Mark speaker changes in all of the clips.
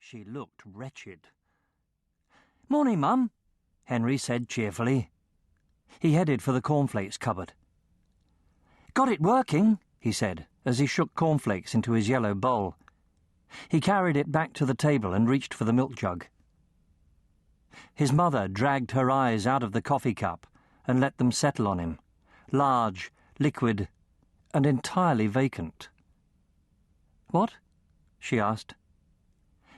Speaker 1: She looked wretched. "Morning, Mum," Henry said cheerfully. He headed for the cornflakes cupboard. "Got it working," he said, as he shook cornflakes into his yellow bowl. He carried it back to the table and reached for the milk jug. His mother dragged her eyes out of the coffee cup and let them settle on him, large, liquid, and entirely vacant. "What?" she asked.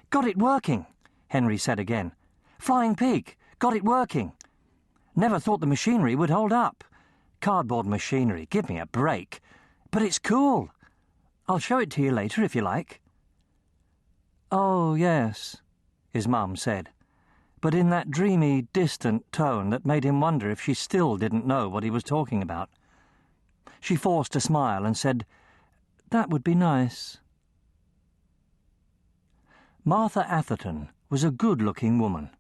Speaker 1: "Got it working," Henry said again. "Flying pig, got it working. Never thought the machinery would hold up. Cardboard machinery, give me a break. But it's cool. I'll show it to you later if you like." "Oh, yes," his mum said, but in that dreamy, distant tone that made him wonder if she still didn't know what he was talking about. She forced a smile and said, "That would be nice." Martha Atherton was a good-looking woman.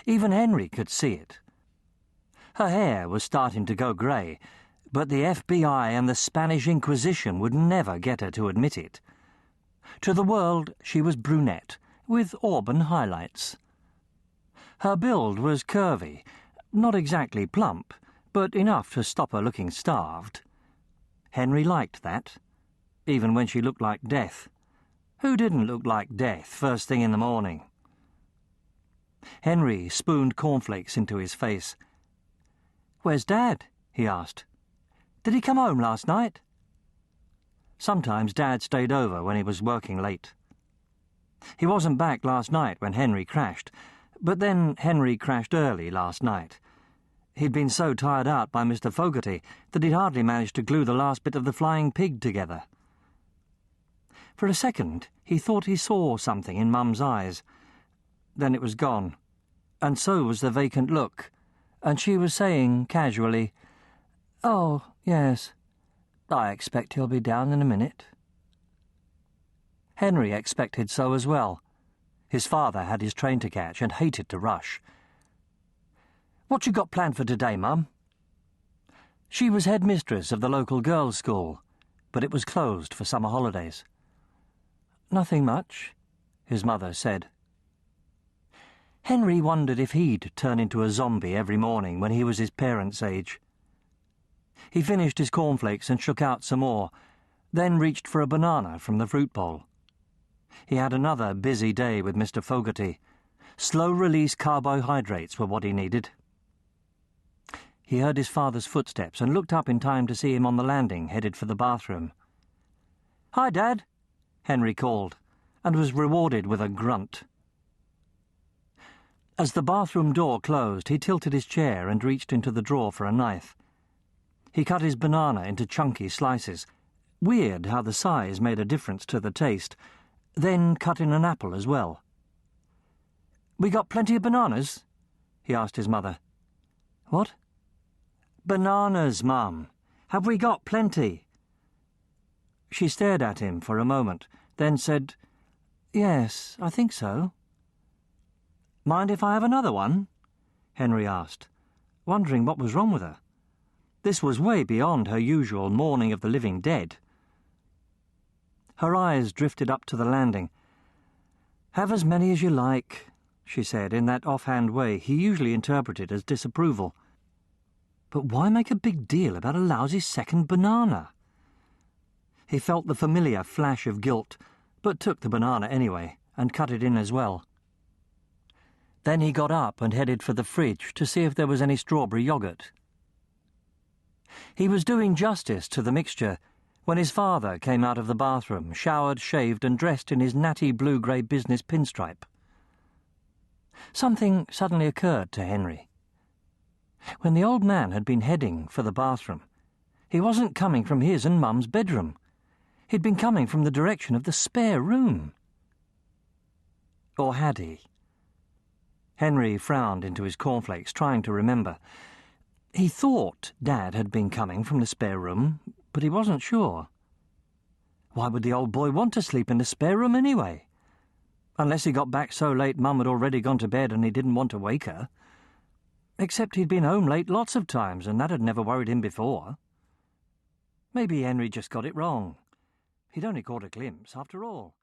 Speaker 1: Even Henry could see it. Her hair was starting to go grey, but the FBI and the Spanish Inquisition would never get her to admit it. To the world, she was brunette, with auburn highlights. Her build was curvy, not exactly plump, but enough to stop her looking starved. Henry liked that, even when she looked like death. Who didn't look like death first thing in the morning? Henry spooned cornflakes into his face. "Where's Dad?" he asked. "Did he come home last night?" Sometimes Dad stayed over when he was working late. He wasn't back last night when Henry crashed, but then Henry crashed early last night. He'd been so tired out by Mr Fogarty that he'd hardly managed to glue the last bit of the flying pig together. For a second, he thought he saw something in Mum's eyes. Then it was gone, and so was the vacant look, and she was saying casually, "Oh, yes, I expect he'll be down in a minute." Henry expected so as well. His father had his train to catch and hated to rush. "What you got planned for today, Mum?" She was headmistress of the local girls' school, but it was closed for summer holidays. "Nothing much," his mother said. Henry wondered if he'd turn into a zombie every morning when he was his parents' age. He finished his cornflakes and shook out some more, then reached for a banana from the fruit bowl. He had another busy day with Mr Fogarty. Slow-release carbohydrates were what he needed. He heard his father's footsteps and looked up in time to see him on the landing, headed for the bathroom. "Hi, Dad," Henry called, and was rewarded with a grunt. As the bathroom door closed, he tilted his chair and reached into the drawer for a knife. He cut his banana into chunky slices. Weird how the size made a difference to the taste. Then cut in an apple as well. "We got plenty of bananas?" he asked his mother. "What?" "Bananas, Mum. Have we got plenty?" She stared at him for a moment, then said, "Yes, I think so." "Mind if I have another one?" Henry asked, wondering what was wrong with her. This was way beyond her usual mourning of the living dead. Her eyes drifted up to the landing. "Have as many as you like," she said in that offhand way he usually interpreted as disapproval. But why make a big deal about a lousy second banana? He felt the familiar flash of guilt, but took the banana anyway and cut it in as well. Then he got up and headed for the fridge to see if there was any strawberry yoghurt. He was doing justice to the mixture when his father came out of the bathroom, showered, shaved, and dressed in his natty blue-grey business pinstripe. Something suddenly occurred to Henry. When the old man had been heading for the bathroom, he wasn't coming from his and Mum's bedroom. He'd been coming from the direction of the spare room. Or had he? Henry frowned into his cornflakes, trying to remember. He thought Dad had been coming from the spare room, but he wasn't sure. Why would the old boy want to sleep in the spare room anyway? Unless he got back so late Mum had already gone to bed and he didn't want to wake her. Except he'd been home late lots of times, and that had never worried him before. Maybe Henry just got it wrong. He'd only caught a glimpse, after all.